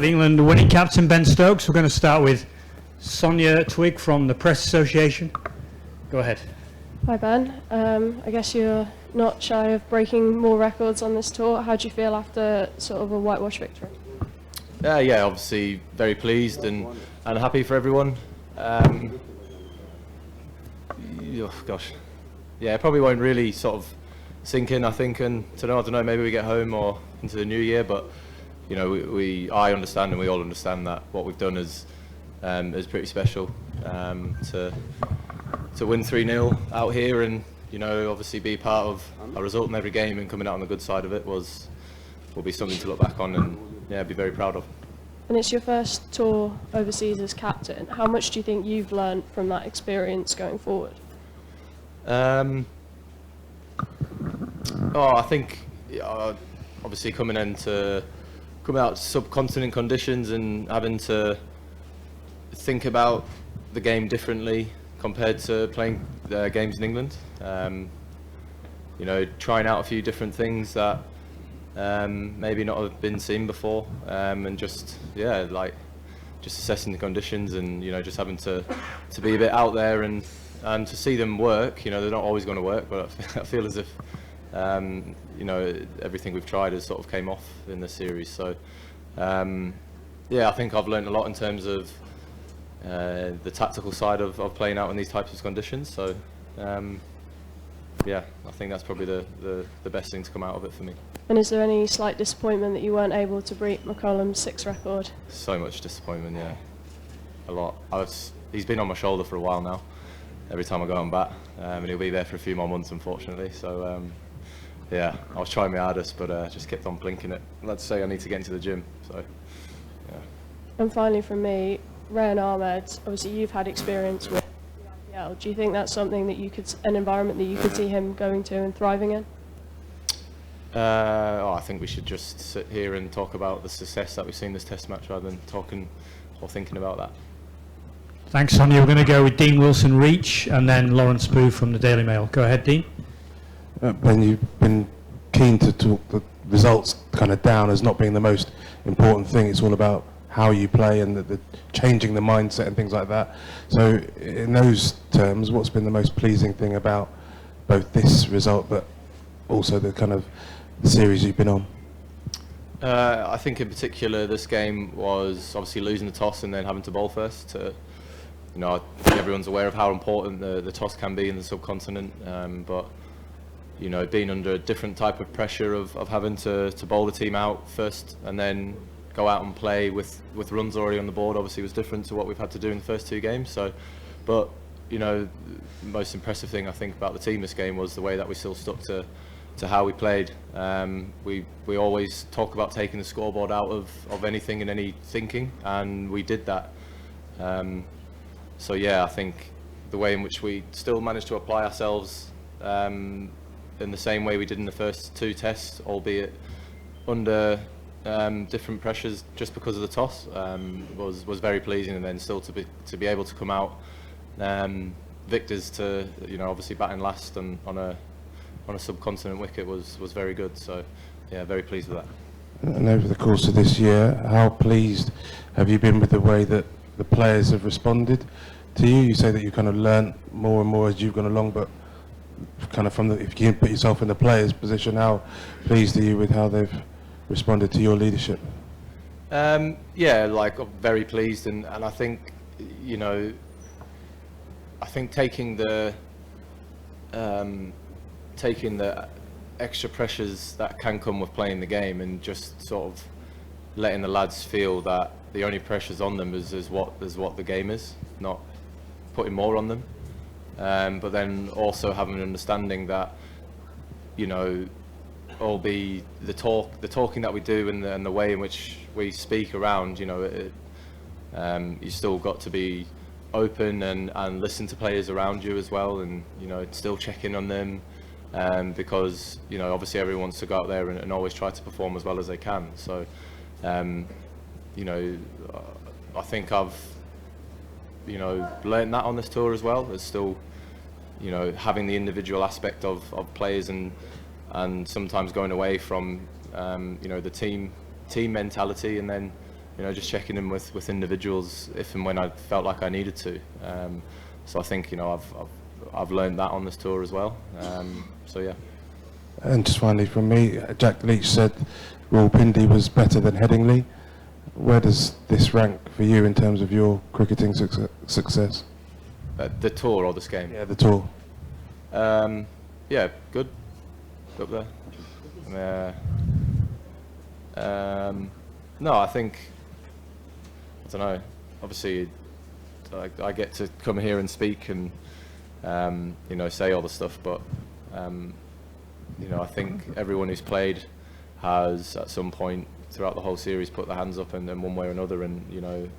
England winning captain Ben Stokes. We're going to start with Sonia Twig from the Press Association. Go ahead. Hi Ben, I guess you're not shy of breaking more records on this tour. How do you feel after sort of a whitewash victory? Yeah, obviously very pleased and happy for everyone. Oh gosh, yeah, it probably won't really sort of sink in, I think, and I don't know, maybe we get home or into the new year, but you know, I understand and we all understand that what we've done is pretty special. To win 3-0 out here and, you know, obviously be part of a result in every game and coming out on the good side of it will be something to look back on and, yeah, be very proud of. And it's your first tour overseas as captain. How much do you think you've learned from that experience going forward? I think obviously coming out subcontinent conditions and having to think about the game differently compared to playing games in England. You know, trying out a few different things that maybe not have been seen before, and just assessing the conditions and, you know, just having to be a bit out there and to see them work. You know, they're not always going to work, but I feel as if you know, everything we've tried has sort of came off in this series. So yeah, I think I've learned a lot in terms of the tactical side of playing out in these types of conditions. So yeah, I think that's probably the best thing to come out of it for me. And is there any slight disappointment that you weren't able to beat McCollum's 6 record? So much disappointment, yeah, a lot. He's been on my shoulder for a while now, every time I go on bat, and he'll be there for a few more months, unfortunately. So yeah, I was trying my hardest, but just kept on blinking it. Let's say I need to get into the gym. So yeah. And finally, from me, Rayan Ahmed, obviously you've had experience with the IPL. Do you think that's something that an environment that you could see him going to and thriving in? I think we should just sit here and talk about the success that we've seen this Test match rather than talking or thinking about that. Thanks, Sonia. We're going to go with Dean Wilson-Reach and then Lawrence Boo from the Daily Mail. Go ahead, Dean. Ben, you've been keen to talk the results kind of down as not being the most important thing. It's all about how you play and the changing the mindset and things like that. So in those terms, what's been the most pleasing thing about both this result but also the kind of the series you've been on? I think in particular this game was obviously losing the toss and then having to bowl first. You know, I think everyone's aware of how important the toss can be in the subcontinent, but you know, being under a different type of pressure of having to bowl the team out first and then go out and play with runs already on the board obviously was different to what we've had to do in the first 2 games. So, but you know, the most impressive thing I think about the team this game was the way that we still stuck to how we played. We always talk about taking the scoreboard out of anything and any thinking, and we did that. So yeah, I think the way in which we still managed to apply ourselves in the same way we did in the first 2 tests, albeit under different pressures just because of the toss, was very pleasing, and then still to be able to come out victors to, you know, obviously batting last and on a subcontinent wicket was very good. So yeah, very pleased with that. And over the course of this year, how pleased have you been with the way that the players have responded to you? You say that you kind of learnt more and more as you've gone along, but kind of if you put yourself in the players' position, how pleased are you with how they've responded to your leadership? Yeah, like I'm very pleased, and I think, you know, I think taking the extra pressures that can come with playing the game and just sort of letting the lads feel that the only pressures on them is what the game is, not putting more on them. But then also having an understanding that, you know, all the talking that we do and the way in which we speak around, you know, you still got to be open and listen to players around you as well, and, you know, still check in on them, because, you know, obviously everyone wants to go out there and always try to perform as well as they can. So you know, I think I've, you know, learned that on this tour as well. There's still, you know, having the individual aspect of players and sometimes going away from, you know, the team mentality, and then just checking in with individuals if and when I felt like I needed to. So I think I've learned that on this tour as well. So yeah. And just finally from me, Jack Leach said Rawalpindi was better than Headingley. Where does this rank for you in terms of your cricketing success? The tour or this game? Yeah, the tour. Yeah, good. Up there. No, I think, I don't know, obviously I get to come here and speak and say all the stuff, but I think everyone who's played has at some point throughout the whole series put their hands up and then one way or another and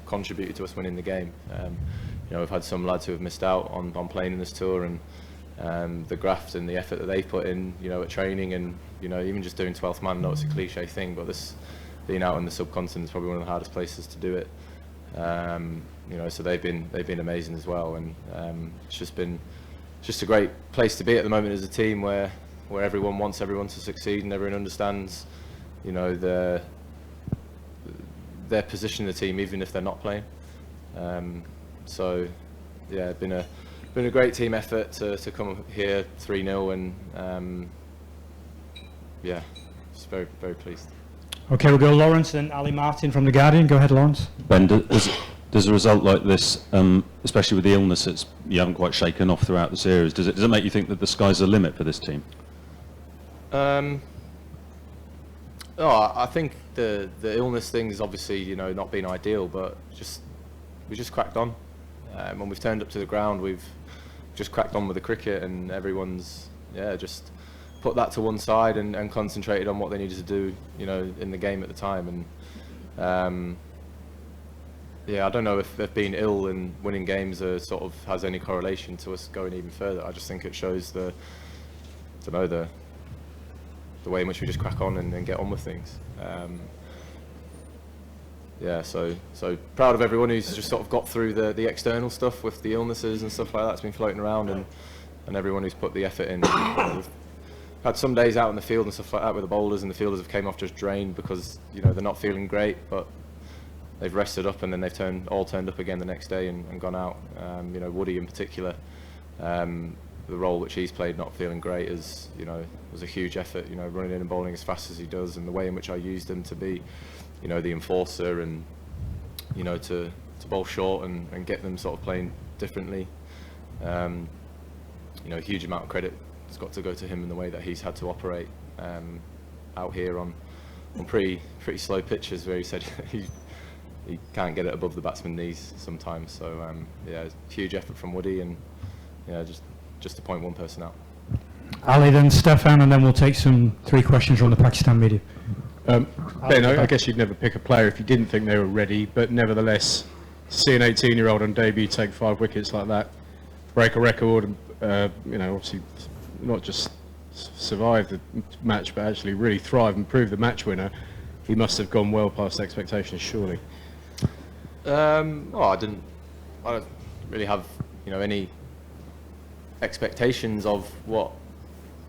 contributed to us winning the game. We've had some lads who have missed out on playing in this tour, and the graft and the effort that they put in, at training and even just doing 12th man. I know it's a cliche thing, but this being out in the subcontinent is probably one of the hardest places to do it. So they've been amazing as well, and it's just a great place to be at the moment as a team where everyone wants everyone to succeed and everyone understands their position in the team even if they're not playing. So yeah, it's been a great team effort to come here 3-0 and yeah, just very, very pleased. Okay, we'll go Lawrence and Ali Martin from The Guardian. Go ahead, Lawrence. Ben, does a result like this, especially with the illness that you haven't quite shaken off throughout the series, does it make you think that the sky's the limit for this team? I think the illness thing is obviously not been ideal, but we just cracked on. When we've turned up to the ground, we've just cracked on with the cricket, and everyone's just put that to one side and concentrated on what they needed to do in the game at the time. And I don't know if being ill and winning games has any correlation to us going even further. I just think it shows the way in which we just crack on and get on with things. So proud of everyone who's just got through the external stuff with the illnesses and stuff like that's been floating around, and everyone who's put the effort in. We've had some days out in the field and stuff like that where the bowlers and the fielders have came off just drained because they're not feeling great, but they've rested up and then they've all turned up again the next day and gone out. Woody in particular, the role which he's played not feeling great was a huge effort, running in and bowling as fast as he does, and the way in which I used him to be the enforcer and to bowl short and get them playing differently. A huge amount of credit has got to go to him in the way that he's had to operate out here on pretty slow pitches where he said he can't get it above the batsman's knees sometimes. So huge effort from Woody, and just to point one person out. Ali, then Stefan, and then we'll take 3 questions from the Pakistan media. Ben, I guess you'd never pick a player if you didn't think they were ready, but nevertheless, to see an 18-year-old on debut take 5 wickets like that, break a record, and obviously not just survive the match, but actually really thrive and prove the match winner, he must have gone well past expectations, surely. I don't really have any expectations of what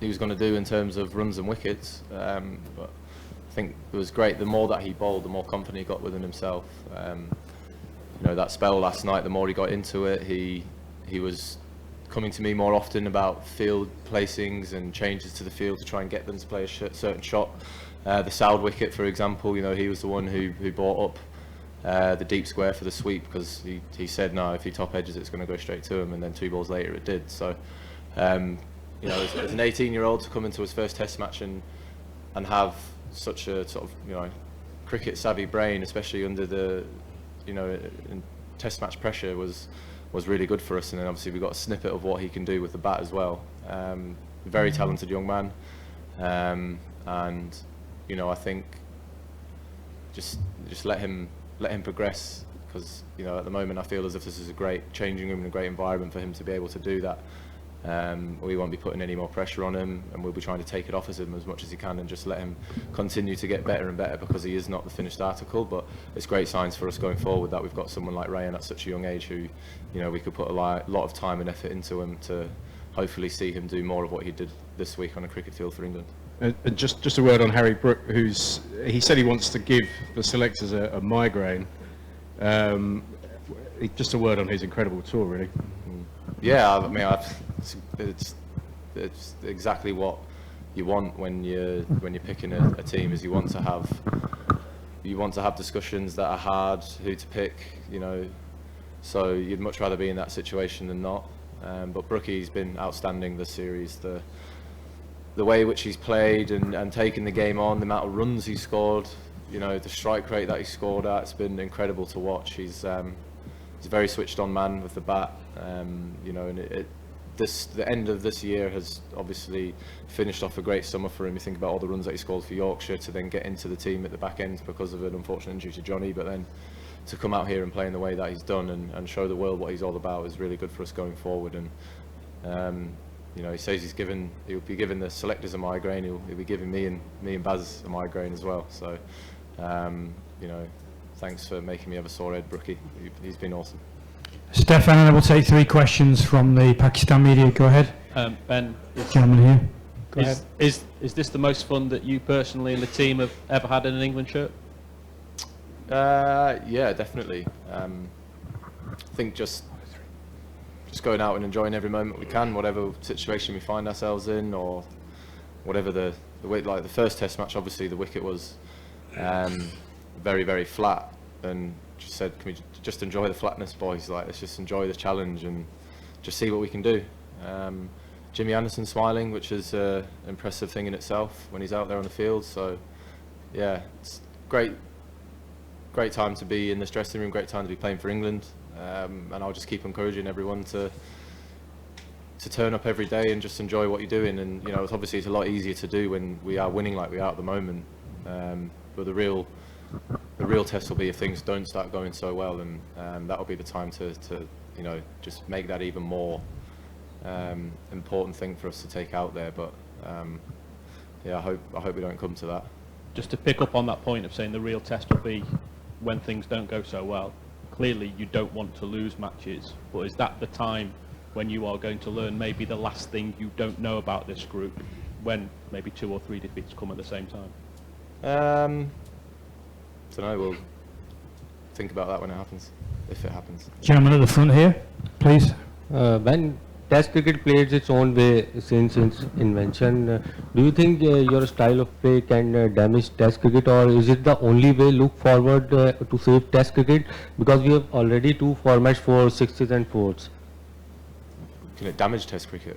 he was going to do in terms of runs and wickets, but I think it was great. The more that he bowled, the more confident he got within himself. That spell last night, the more he got into it, he was coming to me more often about field placings and changes to the field to try and get them to play a certain shot. The Saud wicket, for example, he was the one who brought up the deep square for the sweep, because he said no, if he top edges it's going to go straight to him, and then 2 balls later it did. So as an 18-year-old to come into his first test match and have such a cricket savvy brain, especially under the in test match pressure, was really good for us. And then obviously we got a snippet of what he can do with the bat as well. Very talented young man, and I think just let him progress, because at the moment I feel as if this is a great changing room and a great environment for him to be able to do that. We won't be putting any more pressure on him, and we'll be trying to take it off him as much as he can and just let him continue to get better and better, because he is not the finished article. But it's great signs for us going forward that we've got someone like Ryan at such a young age who we could put a lot of time and effort into him to hopefully see him do more of what he did this week on a cricket field for England. And just a word on Harry Brook, he said he wants to give the selectors a migraine. Just a word on his incredible tour, really. Yeah, I mean, it's exactly what you want when you're picking a team. Is you want to have discussions that are hard, who to pick, you know. So you'd much rather be in that situation than not. But Brookie's been outstanding this series. The way in which he's played and taken the game on, the amount of runs he scored, you know, the strike rate that he scored at, it's been incredible to watch. He's a very switched on man with the bat, you know, and the end of this year has obviously finished off a great summer for him. You think about all the runs that he scored for Yorkshire to then get into the team at the back end because of an unfortunate injury to Johnny, but then to come out here and play in the way that he's done and show the world what he's all about is really good for us going forward. And you know, he says he'll be giving the selectors a migraine. He'll be giving me and Baz a migraine as well. So, you know, thanks for making me have a sore head, Brookie. He's been awesome. Stefan, and I will take 3 questions from the Pakistan media. Go ahead. Ben, Gentleman here. Go ahead. Is this the most fun that you personally and the team have ever had in an England shirt? Yeah, definitely. I think just going out and enjoying every moment we can, whatever situation we find ourselves in, or whatever the way. Like the first Test match, obviously the wicket was very, very flat, and just said, "Can we just enjoy the flatness, boys? Like, let's just enjoy the challenge and just see what we can do." Jimmy Anderson smiling, which is an impressive thing in itself when he's out there on the field. So, yeah, it's great time to be in this dressing room. Great time to be playing for England. And I'll just keep encouraging everyone to turn up every day and just enjoy what you're doing. And you know, it's a lot easier to do when we are winning like we are at the moment. But the real test will be if things don't start going so well, and that'll be the time to you know, just make that even more important thing for us to take out there. But yeah, I hope we don't come to that. Just to pick up on that point of saying the real test will be when things don't go so well. Clearly you don't want to lose matches, but is that the time when you are going to learn maybe the last thing you don't know about this group, when maybe 2 or 3 defeats come at the same time? Don't know, we'll think about that when it happens, if it happens. Gentleman at the front here, please. Ben, Test cricket plays its own way since its invention. Do you think your style of play can damage Test cricket, or is it the only way look forward to save Test cricket? Because we have already 2 formats for 6s and 4s. Can it damage Test cricket?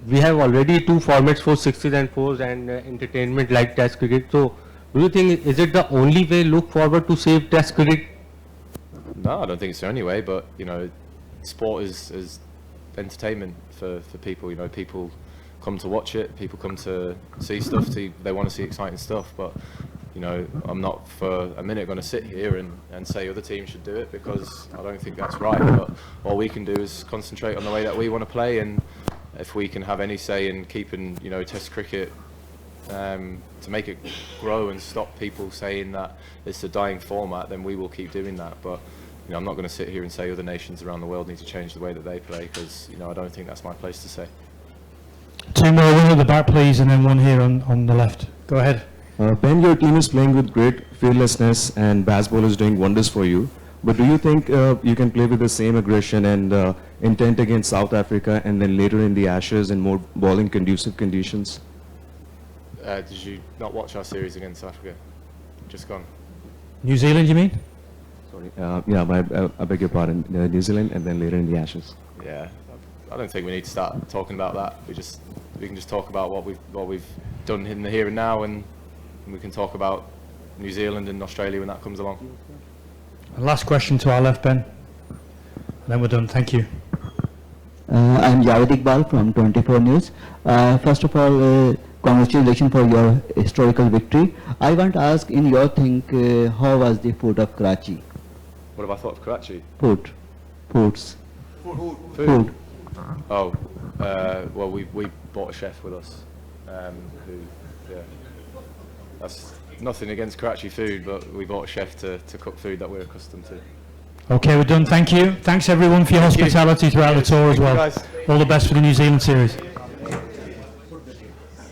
We have already 2 formats for 6s and 4s and entertainment like Test cricket. So, do you think is it the only way look forward to save Test cricket? No, I don't think it's the only way, but you know, sport is entertainment for people. You know, people come to watch it, people come to see stuff, they want to see exciting stuff. But you know, I'm not for a minute going to sit here and say other teams should do it, because I don't think that's right. But all we can do is concentrate on the way that we want to play, and if we can have any say in keeping, you know, Test cricket to make it grow and stop people saying that it's a dying format, then we will keep doing that. But you know, I'm not going to sit here and say other nations around the world need to change the way that they play, because you know, I don't think that's my place to say. 2 more, one at the back please, and then one here on the left. Go ahead. Ben, your team is playing with great fearlessness and Bazball is doing wonders for you. But do you think you can play with the same aggression and intent against South Africa, and then later in the Ashes in more bowling conducive conditions? Did you not watch our series against South Africa? Just gone. New Zealand, you mean? Sorry, yeah, I beg your pardon. New Zealand and then later in the Ashes. Yeah, I don't think we need to start talking about that. We can just talk about what we've done in the here and now, and we can talk about New Zealand and Australia when that comes along. And last question to our left, Ben. Then we're done. Thank you. I'm Javed Iqbal from 24 News. First of all, congratulations for your historical victory. I want to ask, in your think, how was the food of Karachi? What have I thought of Karachi? Foods. Food. Oh, well, we bought a chef with us, that's nothing against Karachi food, but we bought a chef to cook food that we're accustomed to. Okay, we're done. Thank you. Thanks everyone for your hospitality throughout the tour as well. All the best for the New Zealand series.